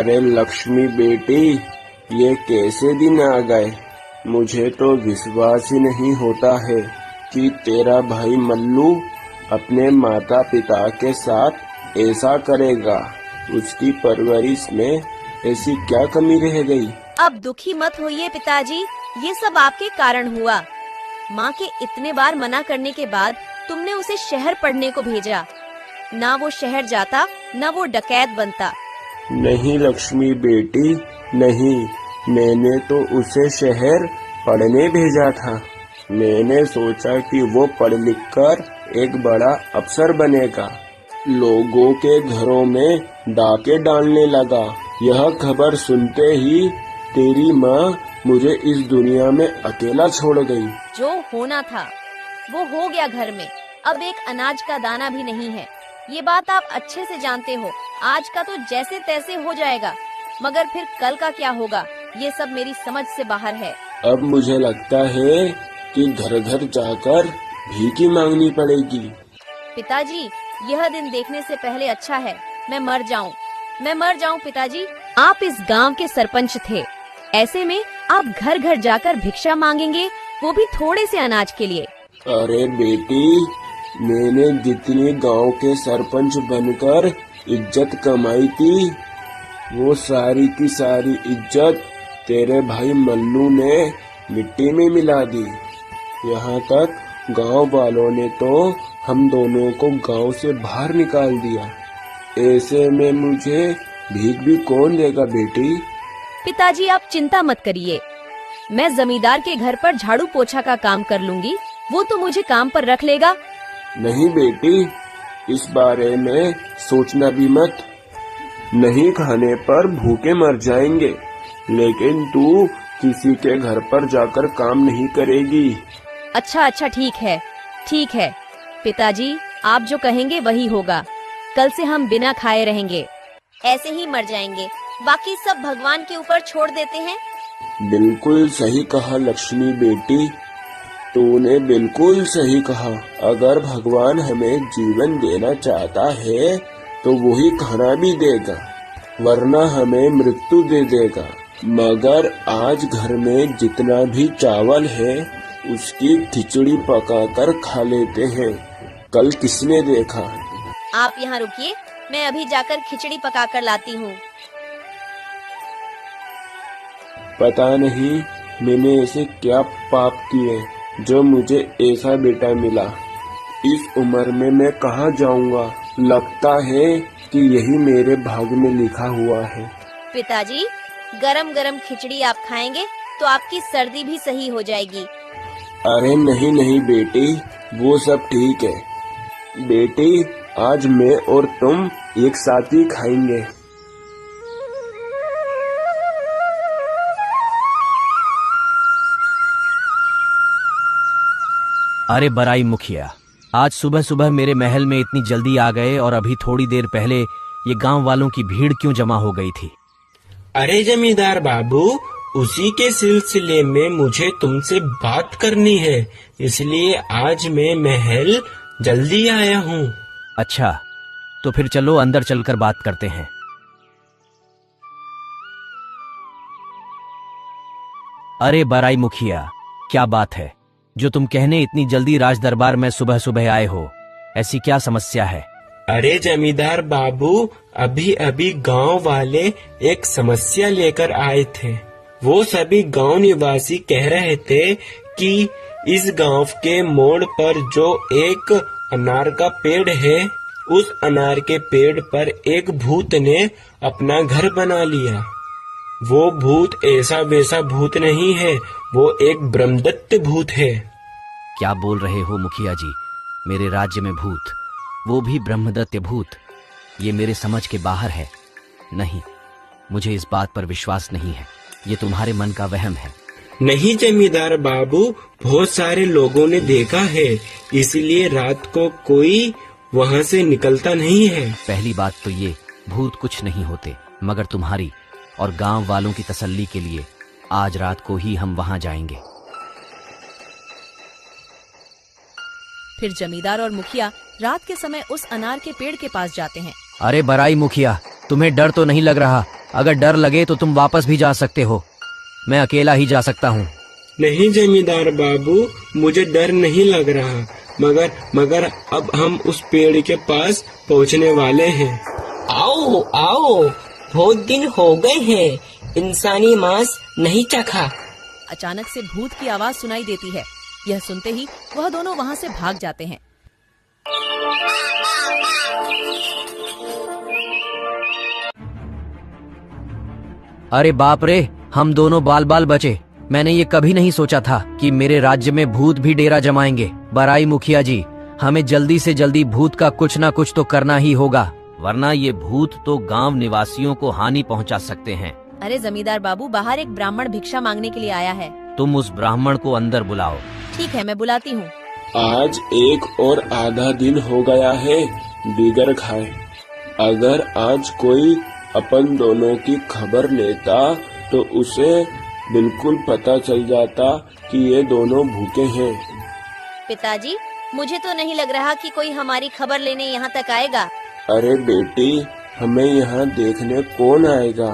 अरे लक्ष्मी बेटी, ये कैसे दिन आ गए। मुझे तो विश्वास ही नहीं होता है कि तेरा भाई मल्लू अपने माता पिता के साथ ऐसा करेगा। उसकी परवरिश में ऐसी क्या कमी रह गई। अब दुखी मत होइए पिताजी, ये सब आपके कारण हुआ। माँ के इतने बार मना करने के बाद तुमने उसे शहर पढ़ने को भेजा। ना वो शहर जाता, ना वो डकैत बनता। नहीं लक्ष्मी बेटी, नहीं, मैंने तो उसे शहर पढ़ने भेजा था। मैंने सोचा कि वो पढ़ लिख कर एक बड़ा अफसर बनेगा। लोगों के घरों में डाके डालने लगा। यह खबर सुनते ही तेरी माँ मुझे इस दुनिया में अकेला छोड़ गई। जो होना था वो हो गया घर में। अब एक अनाज का दाना भी नहीं है। ये बात आप अच्छे से जानते हो। आज का तो जैसे तैसे हो जाएगा, मगर फिर कल का क्या होगा, ये सब मेरी समझ से बाहर है। अब मुझे लगता है कि घर घर जाकर भीख मांगनी पड़ेगी। पिताजी, यह दिन देखने से पहले अच्छा है मैं मर जाऊं पिताजी। आप इस गांव के सरपंच थे, ऐसे में आप घर घर जाकर भिक्षा मांगेंगे, वो भी थोड़े से अनाज के लिए। अरे बेटी, मैंने जितनी गांव के सरपंच बनकर इज्जत कमाई थी, वो सारी की सारी इज्जत तेरे भाई मल्लू ने मिट्टी में मिला दी। यहाँ तक गांव वालों ने तो हम दोनों को गांव से बाहर निकाल दिया। ऐसे में मुझे भीख भी कौन देगा बेटी। पिताजी आप चिंता मत करिए, मैं जमींदार के घर पर झाड़ू पोछा का काम कर लूंगी, वो तो मुझे काम पर रख लेगा। नहीं बेटी, इस बारे में सोचना भी मत। नहीं खाने पर भूखे मर जाएंगे, लेकिन तू किसी के घर पर जाकर काम नहीं करेगी। अच्छा ठीक है पिताजी, आप जो कहेंगे वही होगा। कल से हम बिना खाए रहेंगे, ऐसे ही मर जाएंगे, बाकी सब भगवान के ऊपर छोड़ देते हैं। बिल्कुल सही कहा लक्ष्मी बेटी, तूने बिल्कुल सही कहा। अगर भगवान हमें जीवन देना चाहता है तो वही खाना भी देगा, वरना हमें मृत्यु दे देगा। मगर आज घर में जितना भी चावल है उसकी खिचड़ी पकाकर खा लेते हैं। कल किसने देखा। आप यहाँ रुकिए, मैं अभी जाकर खिचड़ी पकाकर लाती हूँ। पता नहीं मैंने ऐसे क्या पाप किए जो मुझे ऐसा बेटा मिला। इस उम्र में मैं कहाँ जाऊँगा। लगता है कि यही मेरे भाग्य में लिखा हुआ है। पिताजी, गरम गरम खिचड़ी आप खाएंगे तो आपकी सर्दी भी सही हो जाएगी। अरे नहीं बेटी, वो सब ठीक है। बेटी, आज मैं और तुम एक साथ ही खाएंगे। अरे बराई मुखिया, आज सुबह सुबह मेरे महल में इतनी जल्दी आ गए और अभी थोड़ी देर पहले ये गांव वालों की भीड़ क्यों जमा हो गई थी। अरे जमींदार बाबू, उसी के सिलसिले में मुझे तुमसे बात करनी है, इसलिए आज मैं महल जल्दी आया हूँ। अच्छा, तो फिर चलो अंदर चलकर बात करते हैं। अरे बराई मुखिया, क्या बात है जो तुम कहने इतनी जल्दी राज दरबार में सुबह सुबह आए हो। ऐसी क्या समस्या है। अरे जमींदार बाबू, अभी अभी गांव वाले एक समस्या लेकर आए थे। वो सभी गांव निवासी कह रहे थे कि इस गांव के मोड़ पर जो एक अनार का पेड़ है, उस अनार के पेड़ पर एक भूत ने अपना घर बना लिया। वो भूत ऐसा वैसा भूत नहीं है, वो एक ब्रह्मदत्त भूत है। क्या बोल रहे हो मुखिया जी, मेरे राज्य में भूत, वो भी ब्रह्मदत्त भूत। ये मेरे समझ के बाहर है। नहीं, मुझे इस बात पर विश्वास नहीं है। ये तुम्हारे मन का वहम है। नहीं जमींदार बाबू, बहुत सारे लोगों ने देखा है, इसलिए रात को कोई वहाँ से निकलता नहीं है। पहली बात तो ये, भूत कुछ नहीं होते, मगर तुम्हारी और गांव वालों की तसल्ली के लिए आज रात को ही हम वहाँ जाएंगे। फिर जमींदार और मुखिया रात के समय उस अनार के पेड़ के पास जाते हैं। अरे बराई मुखिया, तुम्हें डर तो नहीं लग रहा। अगर डर लगे तो तुम वापस भी जा सकते हो, मैं अकेला ही जा सकता हूँ। नहीं जमींदार बाबू, मुझे डर नहीं लग रहा, मगर अब हम उस पेड़ के पास पहुँचने वाले हैं। आओ आओ, बहुत दिन हो गए हैं इंसानी मांस नहीं चखा। अचानक से भूत की आवाज सुनाई देती है। यह सुनते ही वह दोनों वहाँ से भाग जाते हैं। अरे बाप रे, हम दोनों बाल बाल बचे। मैंने ये कभी नहीं सोचा था कि मेरे राज्य में भूत भी डेरा जमाएंगे। बराई मुखिया जी, हमें जल्दी से जल्दी भूत का कुछ ना कुछ तो करना ही होगा, वरना ये भूत तो गांव निवासियों को हानि पहुंचा सकते हैं। अरे जमींदार बाबू, बाहर एक ब्राह्मण भिक्षा मांगने के लिए आया है। तुम उस ब्राह्मण को अंदर बुलाओ। ठीक है, मैं बुलाती हूँ। आज एक और आधा दिन हो गया है बिगर खाए। अगर आज कोई अपन दोनों की खबर लेता तो उसे बिल्कुल पता चल जाता कि ये दोनों भूखे हैं। पिताजी, मुझे तो नहीं लग रहा कि कोई हमारी खबर लेने यहाँ तक आएगा। अरे बेटी, हमें यहाँ देखने कौन आएगा?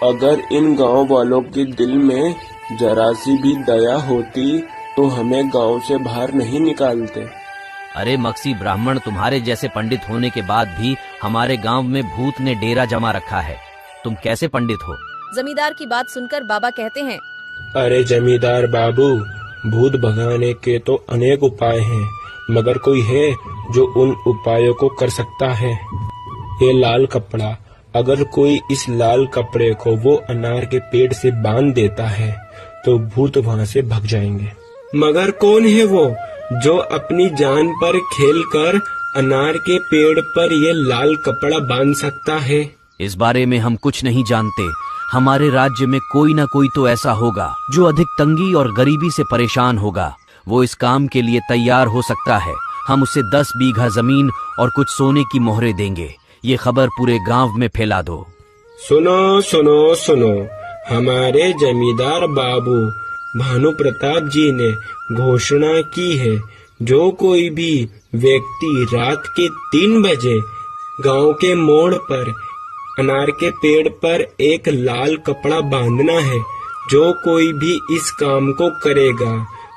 अगर इन गांव वालों के दिल में जरा सी भी दया होती तो हमें गांव से बाहर नहीं निकालते। अरे मक्सी ब्राह्मण, तुम्हारे जैसे पंडित होने के बाद भी हमारे गांव में भूत ने डेरा जमा रखा है। तुम कैसे पंडित हो? जमींदार की बात सुनकर बाबा कहते हैं, अरे जमींदार बाबू, भूत भगाने के तो अनेक उपाय हैं, मगर कोई है जो उन उपायों को कर सकता है। ये लाल कपड़ा, अगर कोई इस लाल कपड़े को वो अनार के पेड़ से बांध देता है तो भूत वहाँ से भाग जाएंगे। मगर कौन है वो जो अपनी जान पर खेलकर अनार के पेड़ पर ये लाल कपड़ा बांध सकता है? इस बारे में हम कुछ नहीं जानते। हमारे राज्य में कोई ना कोई तो ऐसा होगा जो अधिक तंगी और गरीबी से परेशान होगा। वो इस काम के लिए तैयार हो सकता है। हम उसे 10 बीघा जमीन और कुछ सोने की मोहरें देंगे। ये खबर पूरे गांव में फैला दो। सुनो सुनो सुनो, हमारे जमींदार बाबू भानु प्रताप जी ने घोषणा की है, जो कोई भी व्यक्ति रात के 3 बजे गांव के मोड़ पर अनार के पेड़ पर एक लाल कपड़ा बांधना है, जो कोई भी इस काम को करेगा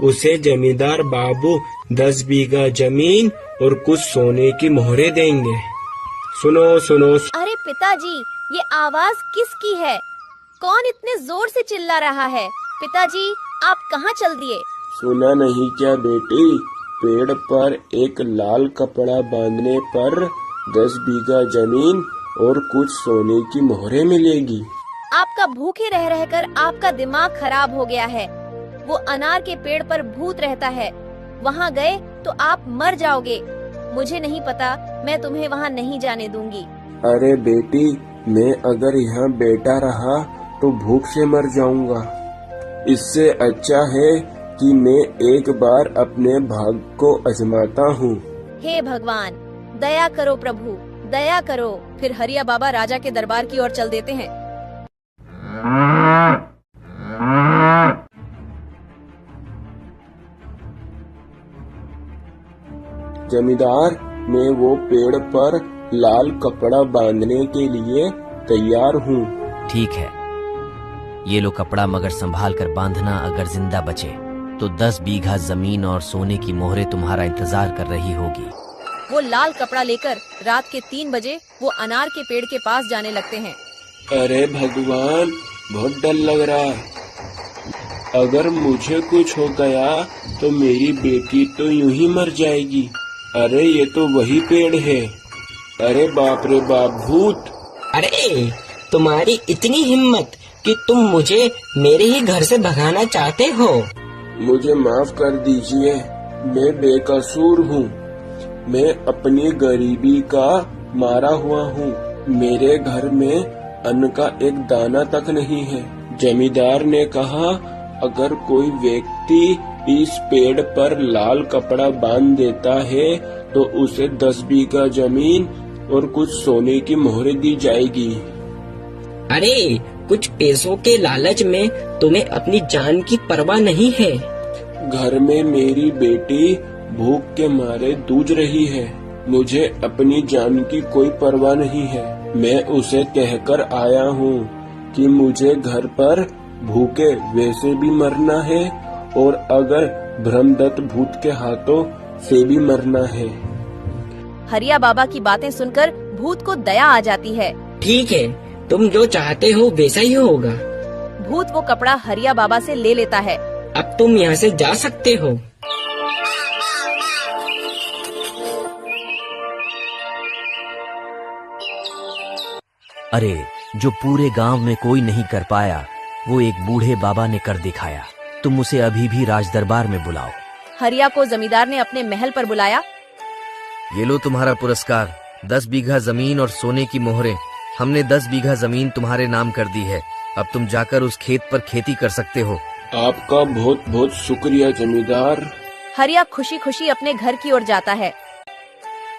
उसे जमींदार बाबू 10 बीघा जमीन और कुछ सोने की मोहरें देंगे। सुनो सुनो। अरे पिताजी, ये आवाज किसकी है? कौन इतने जोर से चिल्ला रहा है? पिताजी, आप कहाँ चल दिए? सुना नहीं क्या बेटी? पेड़ पर एक लाल कपड़ा बांधने पर 10 बीघा जमीन और कुछ सोने की मोहरें मिलेगी। आपका भूखे रह रहकर आपका दिमाग खराब हो गया है। वो अनार के पेड़ पर भूत रहता है, वहाँ गए तो आप मर जाओगे। मुझे नहीं पता, मैं तुम्हें वहाँ नहीं जाने दूंगी। अरे बेटी, मैं अगर यहाँ बैठा रहा तो भूख से मर जाऊंगा। इससे अच्छा है कि मैं एक बार अपने भाग्य को आजमाता हूँ। हे भगवान, दया करो प्रभु, दया करो। फिर हरिया बाबा राजा के दरबार की ओर चल देते हैं। जमींदार, मैं वो पेड़ पर लाल कपड़ा बांधने के लिए तैयार हूँ। ठीक है, ये लो कपड़ा, मगर संभाल कर बांधना। अगर जिंदा बचे तो 10 बीघा जमीन और सोने की मोहरें तुम्हारा इंतजार कर रही होगी। वो लाल कपड़ा लेकर रात के 3 बजे वो अनार के पेड़ के पास जाने लगते हैं। अरे भगवान, बहुत डर लग रहा है। अगर मुझे कुछ हो गया तो मेरी बेटी तो यूं ही मर जाएगी। अरे ये तो वही पेड़ है। अरे बाप रे बाप, भूत! अरे तुम्हारी इतनी हिम्मत कि तुम मुझे मेरे ही घर से भगाना चाहते हो? मुझे माफ कर दीजिए, मैं बेकसूर हूँ। मैं अपनी गरीबी का मारा हुआ हूँ। मेरे घर में अन्न का एक दाना तक नहीं है। जमींदार ने कहा, अगर कोई व्यक्ति इस पेड़ पर लाल कपड़ा बांध देता है तो उसे 10 बीघा जमीन और कुछ सोने की मोहरें दी जाएगी। अरे कुछ पैसों के लालच में तुम्हें अपनी जान की परवाह नहीं है। घर में मेरी बेटी भूख के मारे जूझ रही है। मुझे अपनी जान की कोई परवाह नहीं है। मैं उसे कहकर आया हूँ कि मुझे घर पर भूखे वैसे भी मरना है और अगर ब्रह्मदत्त भूत के हाथों से भी मरना है। हरिया बाबा की बातें सुनकर भूत को दया आ जाती है। ठीक है, तुम जो चाहते हो वैसा ही होगा। भूत वो कपड़ा हरिया बाबा से ले लेता है। अब तुम यहाँ से जा सकते हो। अरे, जो पूरे गांव में कोई नहीं कर पाया वो एक बूढ़े बाबा ने कर दिखाया। तुम उसे अभी भी राज दरबार में बुलाओ। हरिया को जमींदार ने अपने महल पर बुलाया। ये लो तुम्हारा पुरस्कार, 10 बीघा जमीन और सोने की मोहरें। हमने 10 बीघा जमीन तुम्हारे नाम कर दी है। अब तुम जाकर उस खेत पर खेती कर सकते हो। आपका बहुत बहुत शुक्रिया जमींदार। हरिया खुशी खुशी अपने घर की ओर जाता है।